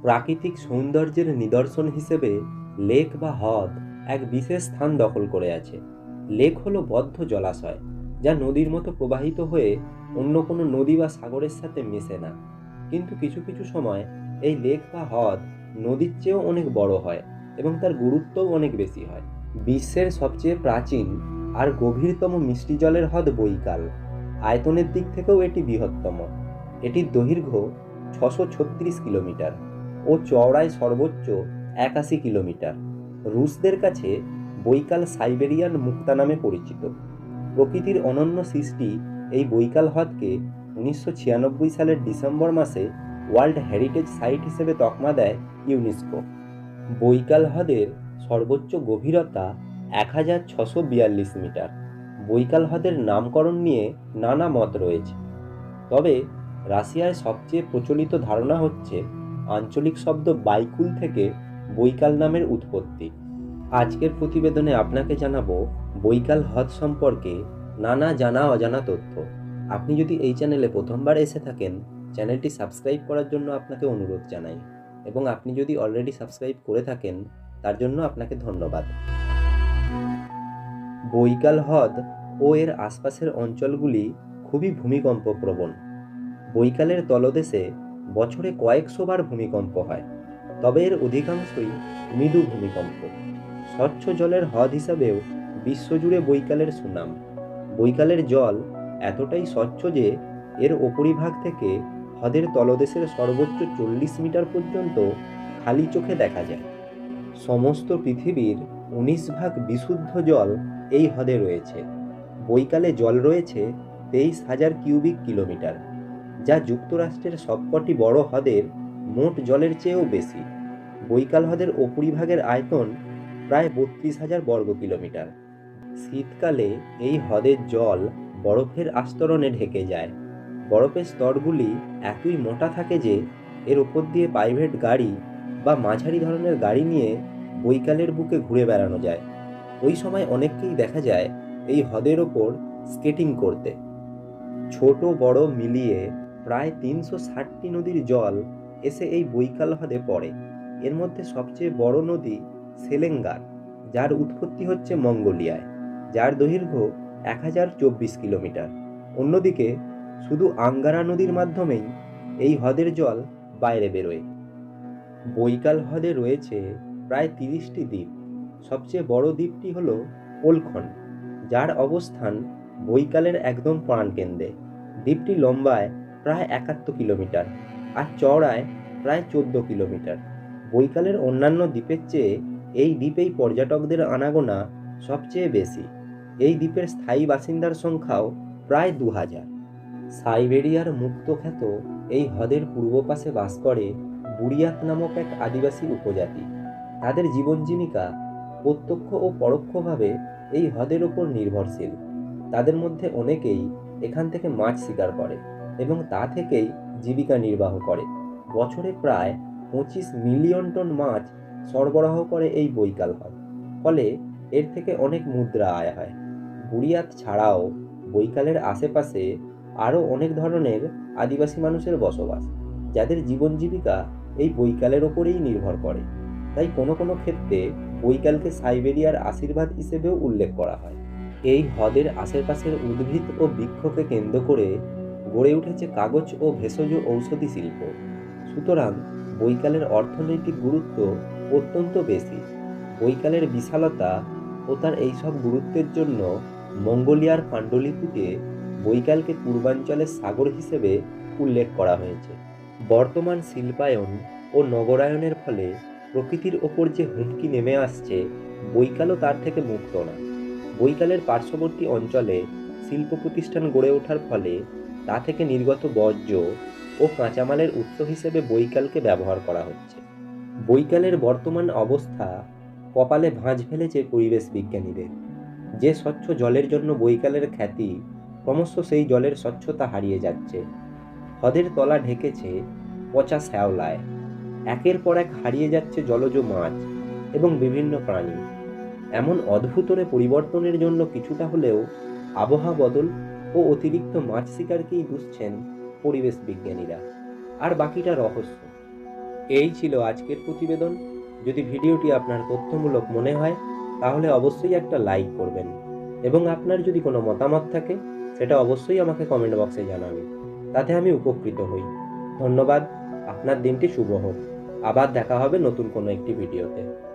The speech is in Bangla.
প্রাকৃতিক সৌন্দর্যের নিদর্শন হিসেবে লেক বা হ্রদ এক বিশেষ স্থান দখল করে আছে। লেক হলো বদ্ধ জলাশয়, যা নদীর মতো প্রবাহিত হয়ে অন্য কোনো নদী বা সাগরের সাথে মেশে না। কিন্তু কিছু কিছু সময় এই লেক বা হ্রদ নদীর চেয়েও অনেক বড় হয় এবং তার গুরুত্বও অনেক বেশি হয়। বিশ্বের সবচেয়ে প্রাচীন আর গভীরতম মিষ্টি জলের হ্রদ বৈকাল। আয়তনের দিক থেকেও এটি বৃহত্তম। এটির দৈর্ঘ্য 636 কিলোমিটার ও চওড়ায় সর্বোচ্চ 81 কিলোমিটার। রুশদের কাছে বৈকাল সাইবেরিয়ান মুক্তা নামে পরিচিত। প্রকৃতির অনন্য সৃষ্টি এই বৈকাল হ্রদকে 1996 সালের ডিসেম্বর মাসে ওয়ার্ল্ড হেরিটেজ সাইট হিসেবে তকমা দেয় ইউনেস্কো। বৈকাল হ্রদের সর্বোচ্চ গভীরতা 1642 মিটার। বৈকাল হ্রদের নামকরণ নিয়ে নানা মত রয়েছে, তবে রাশিয়ায় সবচেয়ে প্রচলিত ধারণা হচ্ছে আঞ্চলিক শব্দ বাইকুল থেকে বৈকাল নামের উৎপত্তি। আজকের প্রতিবেদনে আপনাকে জানাবো বৈকাল হ্রদ সম্পর্কে নানা জানা অজানা তথ্য। আপনি যদি এই চ্যানেলে প্রথমবার এসে থাকেন, চ্যানেলটি সাবস্ক্রাইব করার জন্য আপনাকে অনুরোধ জানাই, এবং আপনি যদি অলরেডি সাবস্ক্রাইব করে থাকেন তার জন্য আপনাকে ধন্যবাদ। বৈকাল হ্রদ ও এর আশপাশের অঞ্চলগুলি খুবই ভূমিকম্প প্রবণ। বৈকালের তলদেশে বছরে কয়েকশো বার ভূমিকম্প হয়, তবে এর অধিকাংশই মৃদু ভূমিকম্প। স্বচ্ছ জলের হ্রদ হিসাবেও বিশ্বজুড়ে বৈকালের সুনাম। বৈকালের জল এতটাই স্বচ্ছ যে এর উপরিভাগ থেকে হ্রদের তলদেশের সর্বোচ্চ 40 মিটার পর্যন্ত খালি চোখে দেখা যায়। সমস্ত পৃথিবীর 19 ভাগ বিশুদ্ধ জল এই হ্রদে রয়েছে। বৈকালে জল রয়েছে 23,000 কিউবিক কিলোমিটার, যা যুক্তরাষ্ট্রের সবকটি বড় হ্রদের মোট জলের চেয়েও বেশি। বৈকাল হ্রদের উপরিভাগের আয়তন প্রায় 32,000 বর্গ কিলোমিটার। শীতকালে এই হ্রদের জল বরফের আস্তরণে ঢেকে যায়। বরফের স্তরগুলি এতই মোটা থাকে যে এর ওপর দিয়ে প্রাইভেট গাড়ি বা মাঝারি ধরনের গাড়ি নিয়ে বৈকালের বুকে ঘুরে বেড়ানো যায়। ওই সময় অনেককেই দেখা যায় এই হ্রদের ওপর স্কেটিং করতে। ছোট বড় মিলিয়ে প্রায় 360টি নদীর জল এসে এই বৈকাল হ্রদে পড়ে। এর মধ্যে সবচেয়ে বড় নদী সেলেঙ্গার, যার উৎপত্তি হচ্ছে মঙ্গোলিয়ায়, যার দৈর্ঘ্য 1024 কিলোমিটার। অন্যদিকে শুধু আঙ্গারা নদীর মাধ্যমেই এই হ্রদের জল বাইরে বেরোয়। বৈকাল হ্রদে রয়েছে প্রায় 30টি দ্বীপ। সবচেয়ে বড় দ্বীপটি হল ওলখন, যার অবস্থান বৈকালের একদম প্রাণকেন্দ্রে। দ্বীপটি লম্বায় প্রায় 71 কিলোমিটার আর চওড়ায় প্রায় 14 কিলোমিটার। বৈকালের অন্যান্য দ্বীপের চেয়ে এই দ্বীপেই পর্যটকদের আনাগোনা সবচেয়ে বেশি। এই দ্বীপের স্থায়ী বাসিন্দার সংখ্যাও প্রায় 2000। সাইবেরিয়ার মুক্তখ্যাত এই হ্রদের পূর্ব পাশে বাস করে বুরিয়াত নামক এক আদিবাসী উপজাতি। তাদের জীবন জীবিকা প্রত্যক্ষ ও পরোক্ষভাবে এই হ্রদের ওপর নির্ভরশীল। তাদের মধ্যে অনেকেই এখান থেকে মাছ শিকার করে এবং তা থেকেই জীবিকা নির্বাহ করে। বছরে প্রায় 25 মিলিয়ন টন মাছ সরবরাহ করে এই বৈকাল হ্রদ, ফলে এর থেকে অনেক মুদ্রা আয় হয়। বুরিয়াত ছাড়াও বৈকালের আশেপাশে আরও অনেক ধরনের আদিবাসী মানুষের বসবাস, যাদের জীবন জীবিকা এই বৈকালের ওপরেই নির্ভর করে। তাই কোনো কোনো ক্ষেত্রে বৈকালকে সাইবেরিয়ার আশীর্বাদ হিসেবেও উল্লেখ করা হয়। এই হ্রদের আশেপাশের উদ্ভিদ ও বৃক্ষকে কেন্দ্র করে গড়ে উঠেছে কাগজ ও ভেষজ ঔষধি শিল্প। সুতরাং বৈকালের অর্থনৈতিক গুরুত্ব অত্যন্ত বেশি। বৈকালের বিশালতা ও তার এইসব গুরুত্বের জন্য মঙ্গোলিয়ার পাণ্ডুলিপিতে বৈকালকে পূর্বাঞ্চলের সাগর হিসেবে উল্লেখ করা হয়েছে। বর্তমান শিল্পায়ন ও নগরায়নের ফলে প্রকৃতির ওপর যে হুমকি নেমে আসছে, বৈকালও তার থেকে মুক্ত না। বৈকালের পার্শ্ববর্তী অঞ্চলে শিল্প প্রতিষ্ঠান গড়ে ওঠার ফলে তা থেকে নির্গত বর্জ্য ও কাঁচামালের উৎস হিসেবে বৈকালকে ব্যবহার করা হচ্ছে। বৈকালের বর্তমান অবস্থা কপালে ভাঁজ ফেলেছে পরিবেশ বিজ্ঞানীদের। যে স্বচ্ছ জলের জন্য বৈকালের খ্যাতি, ক্রমশ সেই জলের স্বচ্ছতা হারিয়ে যাচ্ছে। হ্রদের তলা ঢেকেছে পচা শ্যাওলায়। একের পর এক হারিয়ে যাচ্ছে জলজ মাছ এবং বিভিন্ন প্রাণী। এমন অদ্ভুতরে পরিবর্তনের জন্য কিছুটা হলেও আবহাওয়া বদল ও অতিরিক্ত মাছ শিকারকেই বুঝছেন পরিবেশ বিজ্ঞানীরা, আর বাকিটা রহস্য। এই ছিল আজকের প্রতিবেদন। যদি ভিডিওটি আপনার তথ্যমূলক মনে হয় তাহলে অবশ্যই একটা লাইক করবেন এবং আপনার যদি কোনো মতামত থাকে সেটা অবশ্যই আমাকে কমেন্ট বক্সে জানাবেন, তাতে আমি উপকৃত হই। ধন্যবাদ। আপনার দিনটি শুভ হোক। আবার দেখা হবে নতুন কোনো একটি ভিডিওতে।